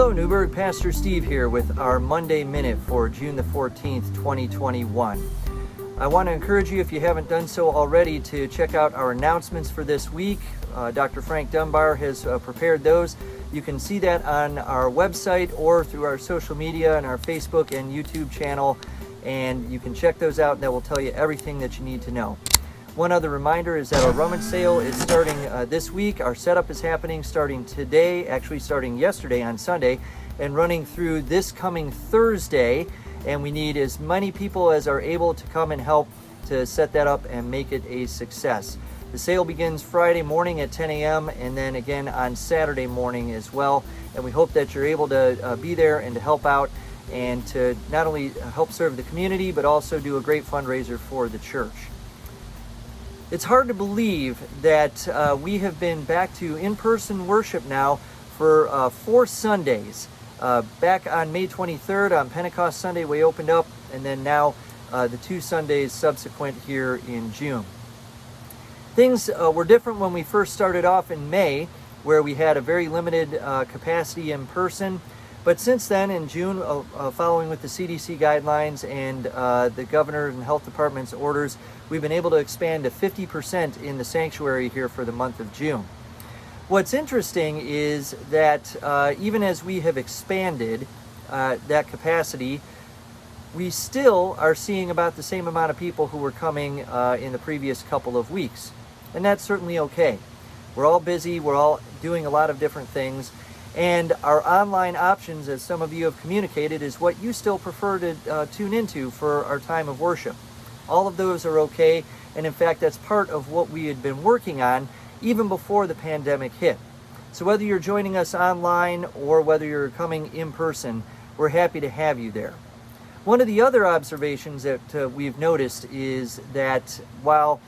Hello Newburg, Pastor Steve here with our Monday Minute for June the 14th, 2021. I want to encourage you, if you haven't done so already, to check out our announcements for this week. Dr. Frank Dunbar has prepared those. You can see that on our website or through our social media and our Facebook and YouTube channel, and you can check those out and that will tell you everything that you need to know. One other reminder is that our rummage sale is starting this week. Our setup is happening starting today, actually starting yesterday on Sunday, and running through this coming Thursday. And we need as many people as are able to come and help to set that up and make it a success. The sale begins Friday morning at 10 a.m. and then again on Saturday morning as well. And we hope that you're able to be there and to help out and to not only help serve the community, but also do a great fundraiser for the church. It's hard to believe that we have been back to in-person worship now for 4 Sundays. Back on May 23rd, on Pentecost Sunday, we opened up, and then now the 2 Sundays subsequent here in June. Things were different when we first started off in May, where we had a very limited capacity in person. But since then, in June, following with the CDC guidelines and the governor and health department's orders, we've been able to expand to 50% in the sanctuary here for the month of June. What's interesting is that even as we have expanded that capacity, we still are seeing about the same amount of people who were coming in the previous couple of weeks. And that's certainly okay. We're all busy, we're all doing a lot of different things. And our online options, as some of you have communicated, is what you still prefer to tune into for our time of worship. All of those are okay, and in fact, that's part of what we had been working on even before the pandemic hit. So whether you're joining us online or whether you're coming in person, we're happy to have you there. One of the other observations that we've noticed is that while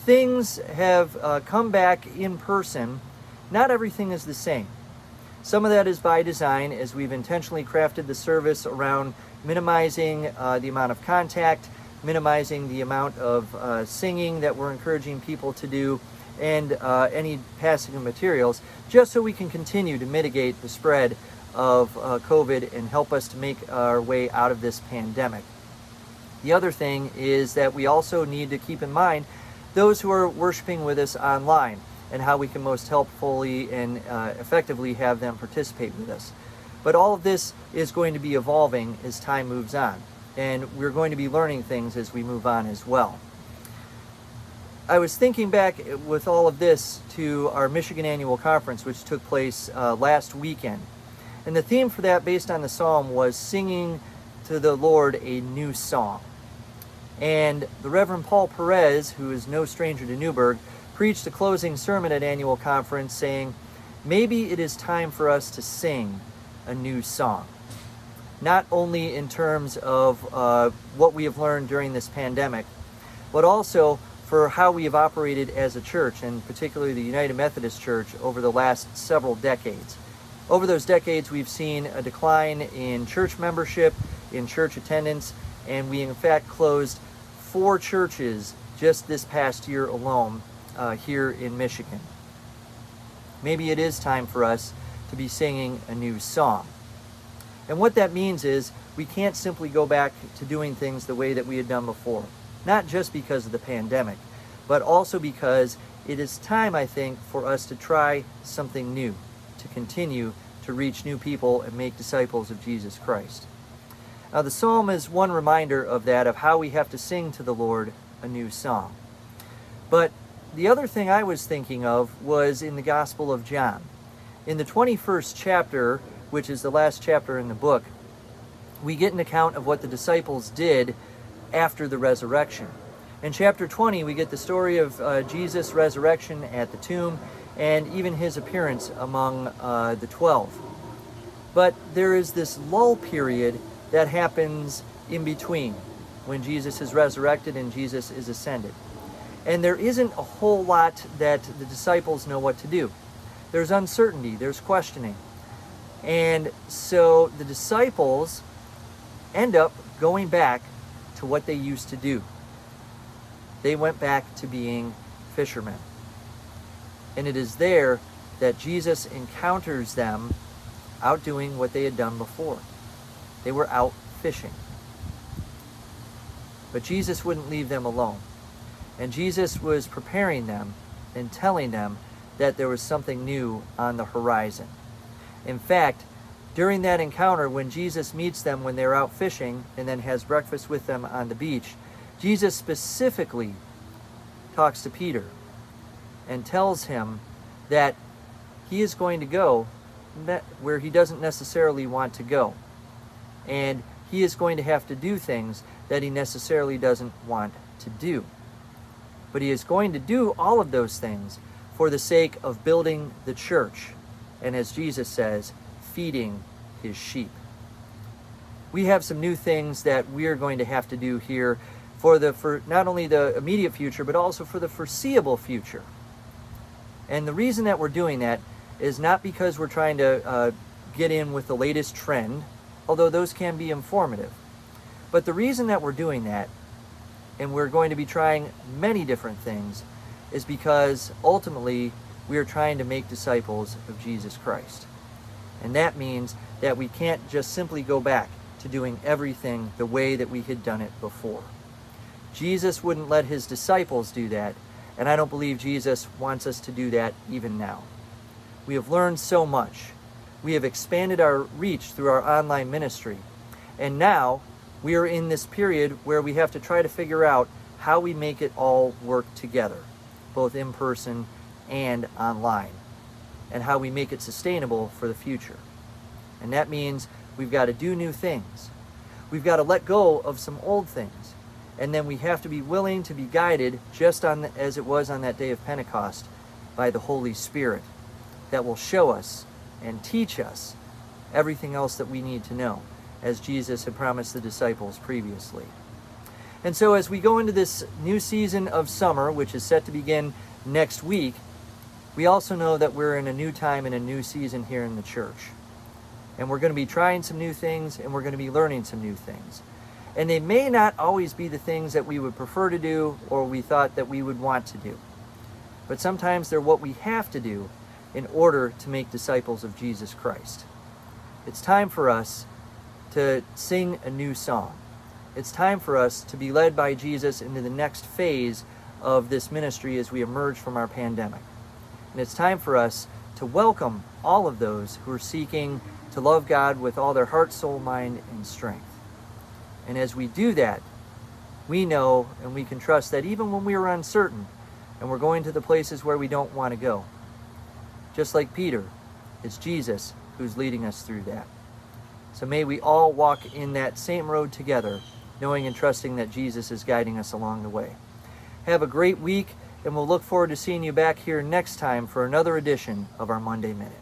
things have come back in person, not everything is the same. Some of that is by design, as we've intentionally crafted the service around minimizing the amount of contact, minimizing the amount of singing that we're encouraging people to do, and any passing of materials, just so we can continue to mitigate the spread of COVID and help us to make our way out of this pandemic. The other thing is that we also need to keep in mind those who are worshiping with us online, and how we can most helpfully and effectively have them participate with us. But all of this is going to be evolving as time moves on, and we're going to be learning things as we move on as well. I was thinking back with all of this to our Michigan Annual Conference, which took place last weekend. And the theme for that, based on the psalm, was singing to the Lord a new song. And the Reverend Paul Perez, who is no stranger to Newburg, preached a closing sermon at Annual Conference saying, maybe it is time for us to sing a new song. Not only in terms of what we have learned during this pandemic, but also for how we have operated as a church, and particularly the United Methodist Church, over the last several decades. Over those decades, we've seen a decline in church membership, in church attendance, and we in fact closed 4 churches just this past year alone here in Michigan. Maybe it is time for us to be singing a new song. And what that means is we can't simply go back to doing things the way that we had done before. Not just because of the pandemic, but also because it is time, I think, for us to try something new, to continue to reach new people and make disciples of Jesus Christ. Now, the psalm is one reminder of that, of how we have to sing to the Lord a new song. But the other thing I was thinking of was in the Gospel of John. In the 21st chapter, which is the last chapter in the book, we get an account of what the disciples did after the resurrection. In chapter 20, we get the story of Jesus' resurrection at the tomb and even his appearance among the 12. But there is this lull period that happens in between when Jesus is resurrected and Jesus is ascended. And there isn't a whole lot that the disciples know what to do. There's uncertainty, there's questioning. And so the disciples end up going back to what they used to do. They went back to being fishermen. And it is there that Jesus encounters them out doing what they had done before. They were out fishing. But Jesus wouldn't leave them alone. And Jesus was preparing them and telling them that there was something new on the horizon. In fact, during that encounter, when Jesus meets them when they're out fishing and then has breakfast with them on the beach, Jesus specifically talks to Peter and tells him that he is going to go where he doesn't necessarily want to go. And he is going to have to do things that he necessarily doesn't want to do. But he is going to do all of those things for the sake of building the church, and as Jesus says, feeding his sheep. We have some new things that we are going to have to do here for not only the immediate future, but also for the foreseeable future. And the reason that we're doing that is not because we're trying to get in with the latest trend, although those can be informative. But the reason that we're doing that, and we're going to be trying many different things, is because ultimately we are trying to make disciples of Jesus Christ. And that means that we can't just simply go back to doing everything the way that we had done it before. Jesus wouldn't let his disciples do that, and I don't believe Jesus wants us to do that even now. We have learned so much. We have expanded our reach through our online ministry, and now we are in this period where we have to try to figure out how we make it all work together, both in person and online, and how we make it sustainable for the future. And that means we've got to do new things. We've got to let go of some old things. And then we have to be willing to be guided, just as it was on that day of Pentecost, by the Holy Spirit that will show us and teach us everything else that we need to know, as Jesus had promised the disciples previously. And so as we go into this new season of summer, which is set to begin next week, we also know that we're in a new time and a new season here in the church. And we're going to be trying some new things, and we're going to be learning some new things. And they may not always be the things that we would prefer to do or we thought that we would want to do. But sometimes they're what we have to do in order to make disciples of Jesus Christ. It's time for us to sing a new song. It's time for us to be led by Jesus into the next phase of this ministry as we emerge from our pandemic. And it's time for us to welcome all of those who are seeking to love God with all their heart, soul, mind, and strength. And as we do that, we know and we can trust that even when we are uncertain and we're going to the places where we don't want to go, just like Peter, it's Jesus who's leading us through that. So may we all walk in that same road together, knowing and trusting that Jesus is guiding us along the way. Have a great week, and we'll look forward to seeing you back here next time for another edition of our Monday Minute.